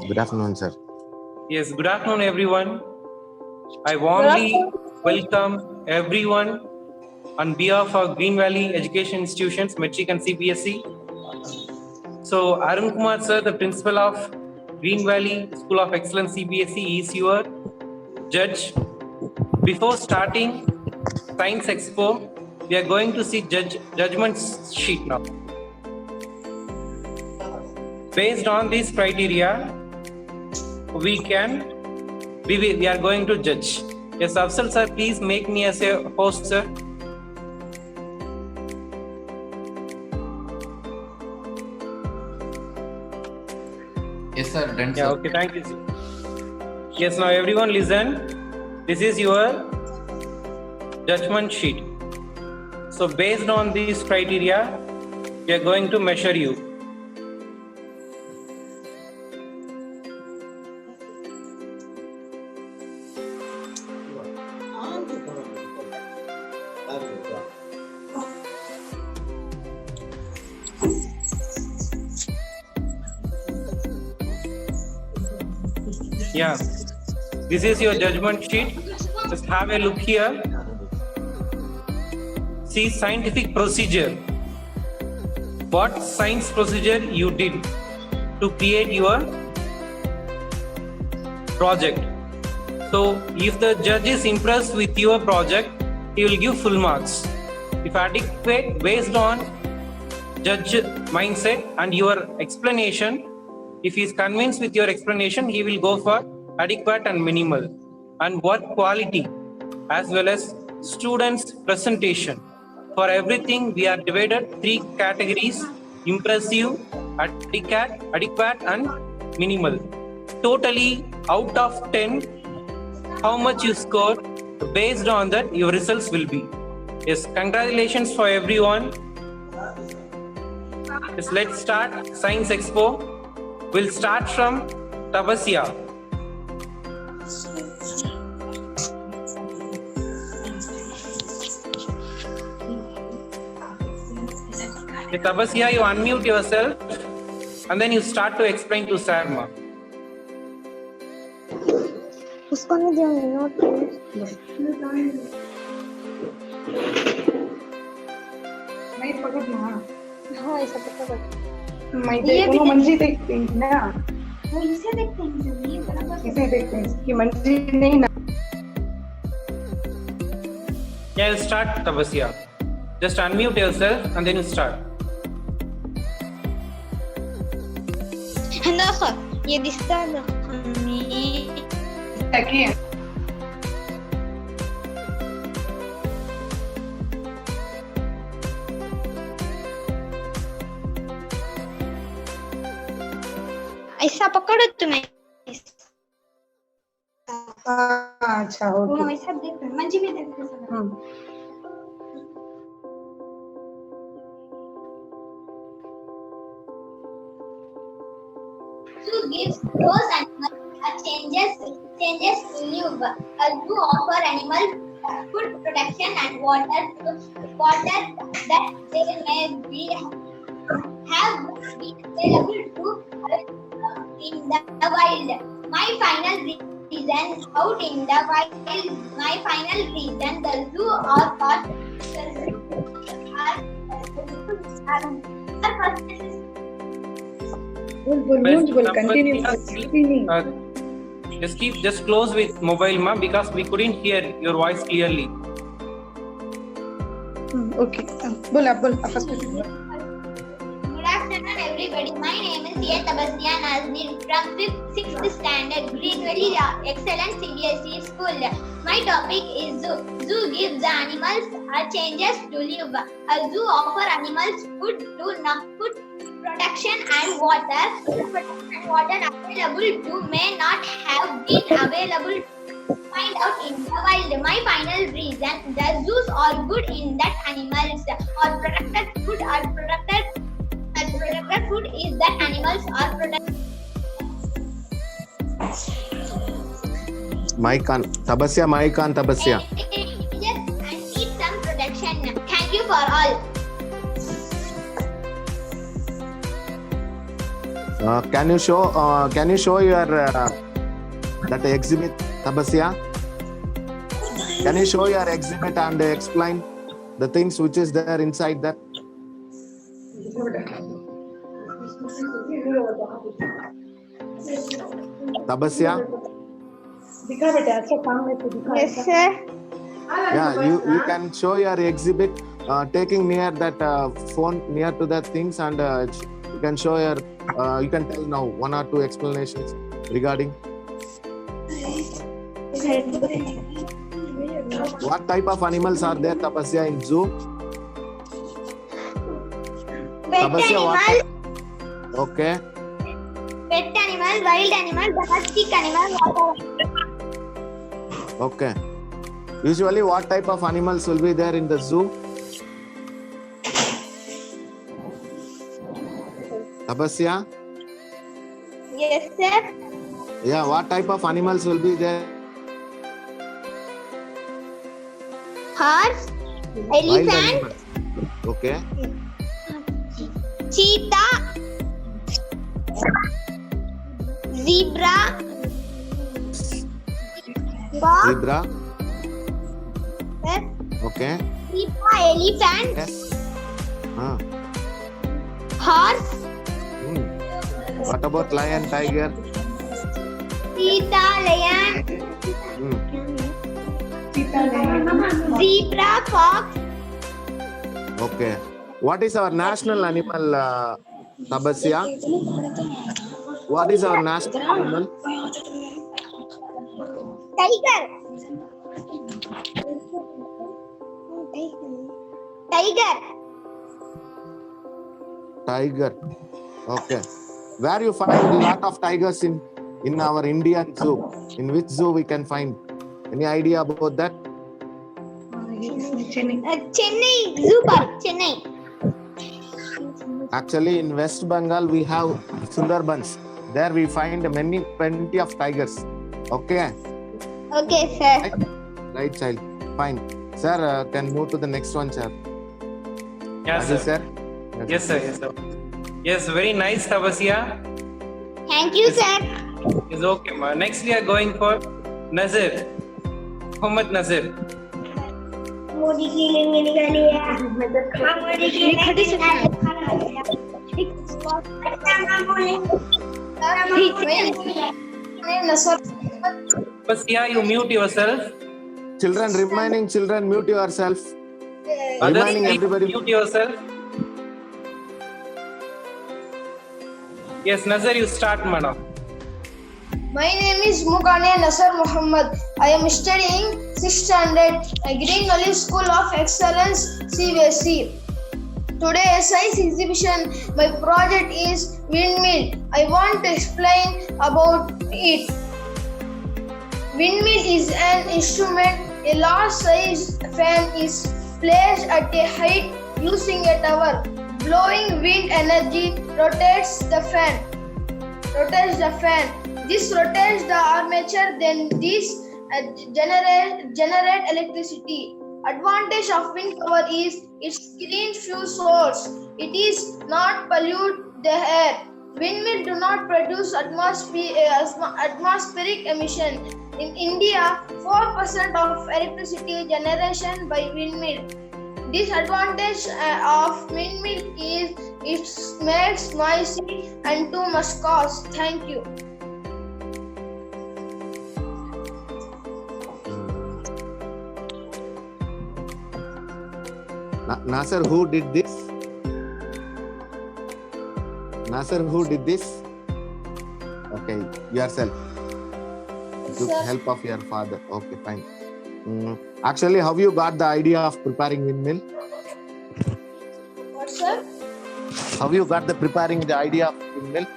Good afternoon, sir. Yes, good afternoon, everyone. I warmly welcome everyone on behalf of Green Valley Education Institutions, Metric and CBSE. So, Arun Kumar, sir, the principal of Green Valley School of Excellence CBSE, is your judge. Before starting Science Expo, we are going to see judgment sheet now. Based on these criteria, we are going to judge. Yes, Afsal sir, please make me as a host, sir. Yes, sir. Done, Yeah, sir. okay, thank you, sir. Yes, now everyone listen. This is your judgment sheet. So based on these criteria, we are going to measure you. Yeah, this is your judgment sheet. Just have a look here. See scientific procedure. What science procedure you did to create your project. So if the judge is impressed with your project, he will give full marks. If adequate, based on judge mindset and your explanation, if he is convinced with your explanation, he will go for adequate and minimal. And work quality as well as students' presentation. For everything, we are divided 3 categories: impressive, adequate and minimal. Totally out of 10, how much you score, based on that your results will be. Yes, congratulations for everyone. Yes, let's start Science Expo. We'll start from Tabasya. Okay, Tabasya, you unmute yourself and then you start to explain to Sarma. उसको नहीं देंगे note मैं पकड़ लूँ हाँ हाँ ऐसा पता मैं देखूँ मंजी देखते हैं ना वो इसे देखते हैं जब ये बराबर इसे देखते हैं कि मंजी नहीं ना Yeah, you start Tabasya. Just unmute yourself and then you start. هناخد ये दिसता ना हमें ताकि ऐसा पकड़ो तुम्हें अच्छा वो ओके ऐसा देख मंजी में देख हाँ To give those animals changes to live. To offer animals food, protection, and water that they may be have been available to in the wild. My final reason out in the wild. My final reason the zoo or park are बोल continue Just close with mobile, ma, because we couldn't hear your voice clearly. Okay बोल आप first Good afternoon, everybody. My name is A. Tabasya Nazneen from 5th, 6th standard, Green Valley Excellence CBSE School. My topic is zoo. Zoo gives the animals changes to live. A zoo offer animals food, protection and water. Water available to may not have been available to find out in the wild. My final reason: the zoos are good in that animals are protected. Food are protected. And protected food is that animals are protected. Tabasya, Tabasya. And need some protection. Thank you for all. Can you show your that exhibit, Tabasya? Can you show your exhibit and explain the things which is there inside that? Tabasya? दिखा बेटा अच्छा काम है तो दिखा Yes, sir. Yeah, you can show your exhibit taking near that phone near to that things, and you can show your you can tell now 1 or 2 explanations regarding what type of animals are there, Tapasya, in zoo. Pet Tabasya, animal, Okay. Pet animal, wild animal, domestic animal, water. Okay. Usually, what type of animals will be there in the zoo? Tabasya? Yes, sir. Yeah, what type of animals will be there? Horse, Wild elephant, animals. Okay. cheetah, zebra, fox, Zebra. sir, Okay. zebra, elephant, Yes. Ah. horse, What about lion, tiger? cheetah, lion, Hmm. zebra, fox, Okay. What is our national animal, Tabasya? What is our national animal? tiger, tiger, Tiger. Okay. Where you find a lot of tigers in our Indian zoo? In which zoo we can find? Any idea about that? Chennai, zoo park, Chennai. Actually, in West Bengal we have Sundarbans. There we find plenty of tigers. Okay. Okay, sir. Right, child. Fine. Sir, can move to the next one, sir. Yes, Ajay, sir. sir. Yes, sir. Yes, sir. Yes, very nice, Tabasya. Thank you, sir. Is okay, ma. Next, we are going for Nazir. Muhammad Nazir. Tabasya, you mute yourself. Children, remaining children, mute yourself. Others, Remaining please everybody. mute yourself. Yes, Nazir, you start, madam. My name is Mughania Nasser Muhammad. I am studying 6th standard Green Gully School of Excellence CBSE. Today science exhibition. My project is windmill. I want to explain about it. Windmill is an instrument. A large size fan is placed at a height using a tower. Blowing wind energy rotates the fan. This rotates the armature, then this generate electricity. Advantage of wind power is its clean fuel source. It is not pollute the air. Windmill do not produce atmospheric emission. In India, 4% of electricity generation by windmill. Disadvantage of windmill is it makes noisy and too much cost. Thank you. Nasser, who did this? Nasser, who did this? Okay, yourself. Took help of your father. Okay, fine. Actually, how you got the idea of preparing windmill? What, sir? How you got preparing the idea of windmill?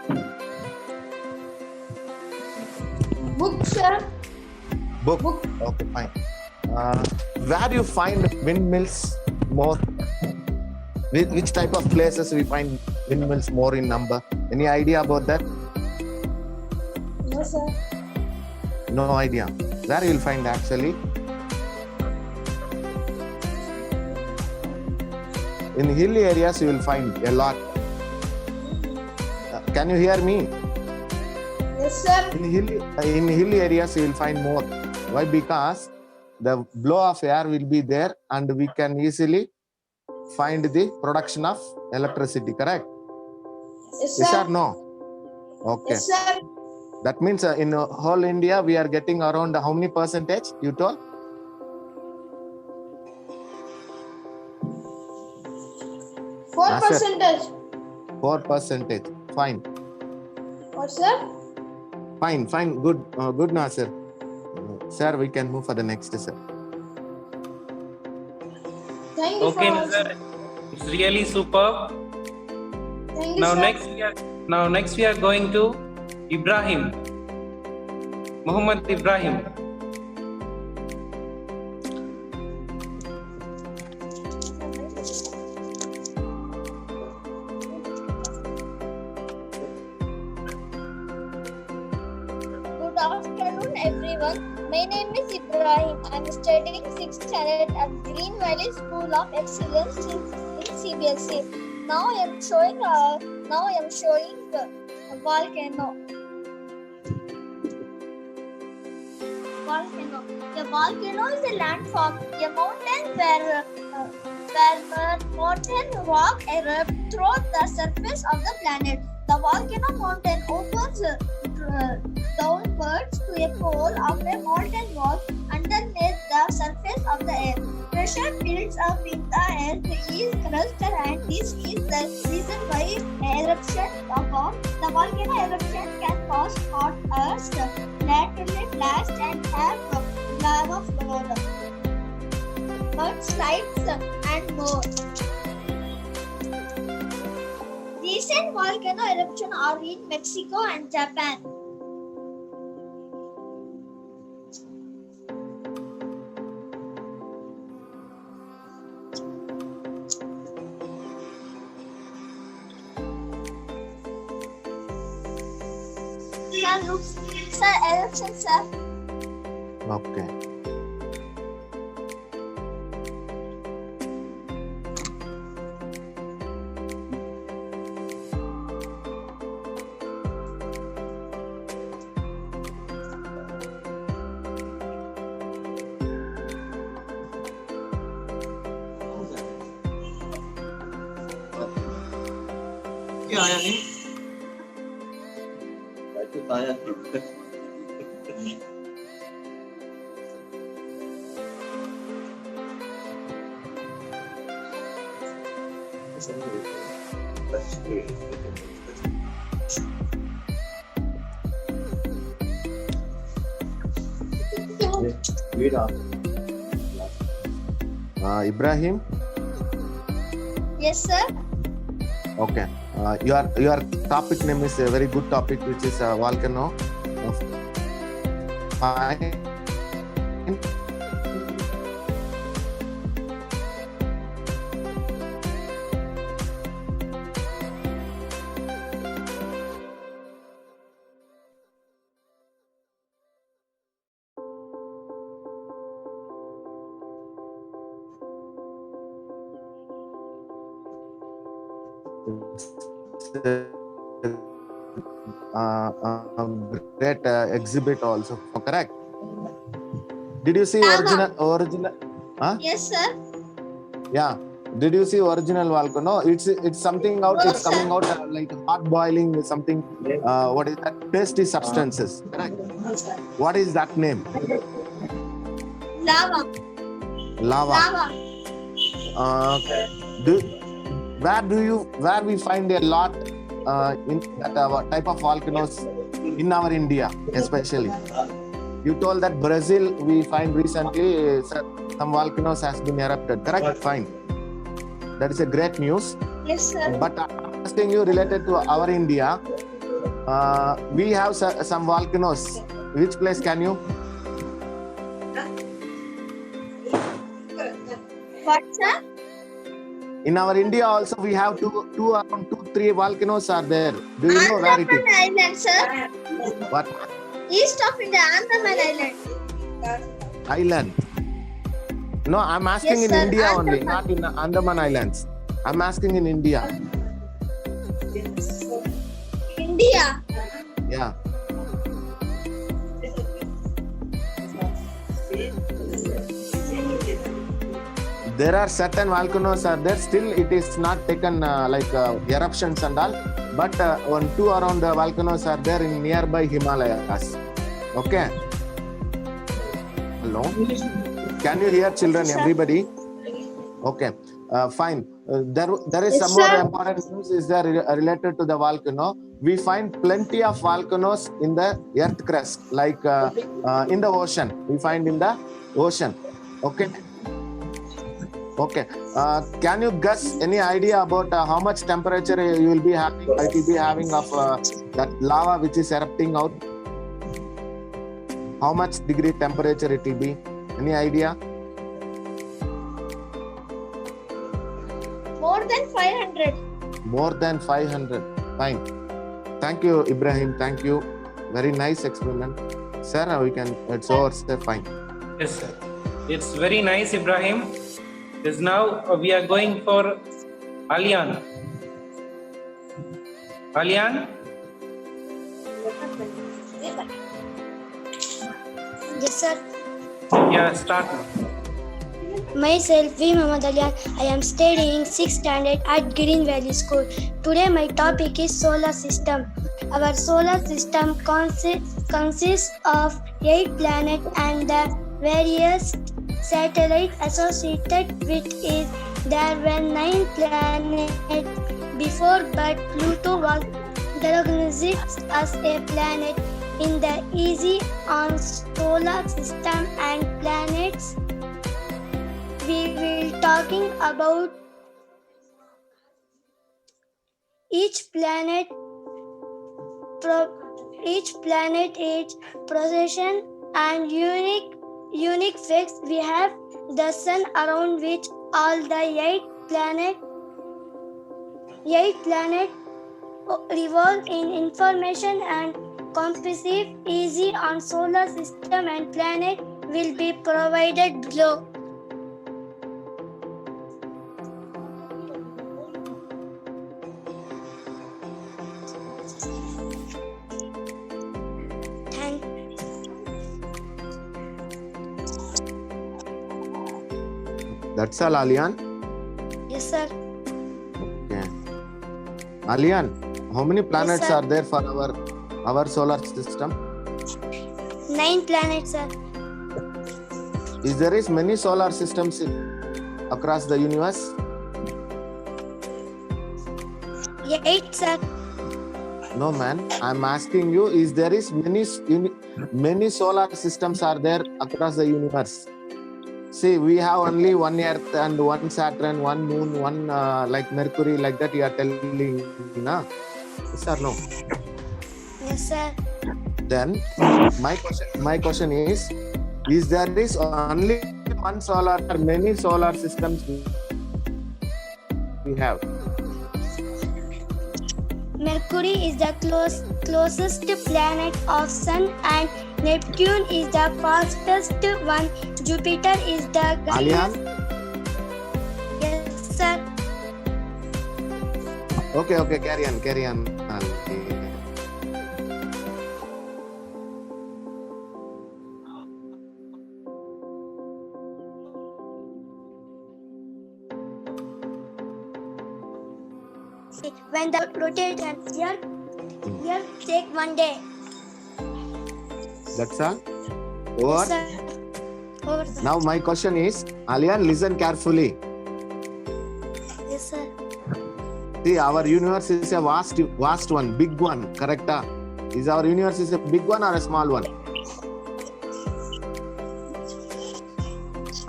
Book, sir. Book. Okay, fine. Where you find windmills more? Which type of places we find windmills more in number? Any idea about that? No, sir. No idea. Where you will find actually? In hilly areas you will find a lot. Can you hear me? Yes, sir. In hilly areas, you will find more. Why? Because the flow of air will be there, and we can easily find the production of electricity. Correct? Yes, Yes sir. or no? Okay. Yes, sir. That means in whole India, we are getting around how many percentage? You told? 4%. 4%. Fine. What, sir? Fine. Good. Good, Nasir. Sir, we can move for the next, sir. Thank you Okay, for Nazar. It's really superb. Thank you, Now sir. next we are going to Ibrahim. Muhammad Ibrahim. Good afternoon, everyone. My name is Ibrahim. I'm studying 6th standard at Green Valley School of Excellence in CBSE. Now I am showing the volcano. The volcano is a landform, a mountain where molten rock erupts through the surface of the planet. The volcano mountain opens downwards to a pole of a molten rock underneath the surface of the earth. Pressure builds up in the earth is crust, and this is the reason why eruption occurs. The volcano eruption can cause hot earth, laterally blast, and have lava flow, mudslides, and more. Recent volcano eruptions are in Mexico and Japan. Sir, eruption, sir. Okay. क्या आया नहीं? आया Ibrahim. Yes, sir. Okay. Your topic name is a very good topic, which is volcano. Fine. Great exhibit also. Correct. Did you see original? Huh? Yes, sir. Yeah. Did you see original volcano? It's something out. No, It's coming out like hot boiling something. What is that? Pasty substances. Correct. What is that name? Lava. Lava. Where we find a lot in that type of volcanoes in our India, especially. You told that Brazil we find recently some volcanoes has been erupted. Correct? Fine. That is a great news. Yes, sir. But I'm asking you related to our India, we have some volcanoes. Which place can you? What, sir? In our India also we have around 2-3 volcanoes are there. Do you know where it Andaman is? Island, sir. What East of India, Andaman Island. island? No, I'm asking Yes, in sir, India only, Andaman. not in Andaman Islands. I'm asking in India. India. Yeah. There are certain volcanoes are there. Still, it is not taken eruptions and all. But 2 around the volcanoes are there in nearby Himalayas. Okay. Hello. Can you hear, children? Everybody. Okay. Fine. There is Yes, some more sir. important news is there related to the volcano. We find plenty of volcanoes in the earth crust, like in the ocean. We find in the ocean. Okay. Okay. Can you guess any idea about how much temperature you will be having? It will be having of that lava which is erupting out. How much degree temperature it will be? Any idea? More than 500. More than 500. Fine. Thank you, Ibrahim. Thank you. Very nice experiment. Sir, we can. It's over. Sir, fine. Yes, sir. It's very nice, Ibrahim. Yes, now we are going for Alian. Alian? Yes, sir. Yeah, start now. Myself, V. Muhammad Alian. I am studying 6th standard at Green Valley School. Today, my topic is solar system. Our solar system consists of 8 planets and the various satellites associated with it. There were 9 planets before, but Pluto was recognized as a planet in the easy on solar system and planets. We will talking about each planet, its procession and unique facts. We have the sun, around which all the 8 planets revolve in information and comprehensive easy on solar system and planet will be provided below. That's all, Alian. Yes, sir. Okay. Alian, how many planets sir. are there for our solar system? 9 planets, sir. Is there is many solar systems across the universe? 8, sir. No, man. I'm asking you, is there is many solar systems are there across the universe? See, we have only one Earth and one Saturn, one Moon, one like Mercury, like that you are telling, na? Yes or no? Yes, sir. Then my question is there is only one solar or many solar systems we have? Mercury is the closest planet of Sun and Neptune is the fastest one. Jupiter is the Alian? Yes, sir. Okay, carry on. When the rotate and Earth take 1 day. That's all? Yes, Over? sir. Over, sir. Now my question is, Alian, listen carefully. Yes, sir. See, our universe is a vast one, big one, correct? Is our universe is a big one or a small one?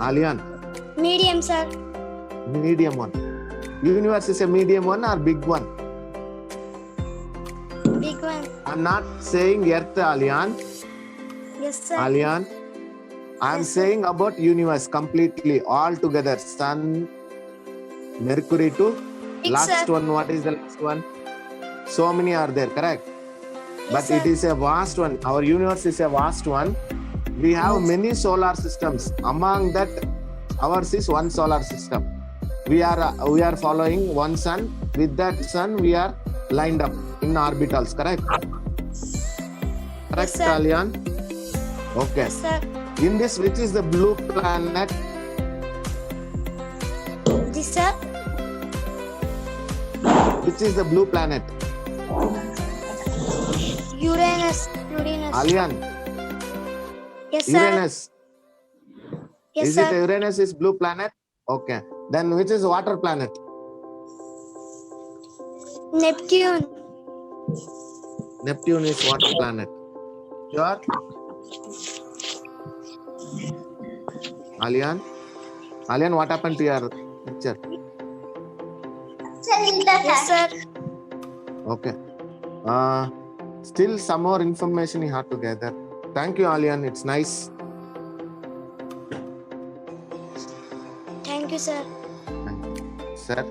Alian, Medium, sir. medium one. Universe is a medium one or big one? Big one. I'm not saying Earth, Alian. Yes, sir. Alian, I'm Yes, sir. saying about universe completely, all together. Sun, Mercury to Big, last sir. one. What is the last one? So many are there, correct? But sir. it is a vast one. Our universe is a vast one. We have many solar systems. Among that, ours is one solar system. We are following one sun. With that sun, we are lined up in orbitals, correct? Correct, sir. Alian? Okay. Yes, sir. In this, which is the blue planet? This, sir. Which is the blue planet? Uranus. Alian, Yes, sir. Uranus. Yes, Is sir. it Uranus is blue planet? Okay. Then which is water planet? Neptune. Neptune is water planet. Sure? Alian? Alian, what happened to your picture? Yes, sir. Okay. Still some more information you have to gather. Thank you, Alian. It's nice. Thank you, sir. Sir?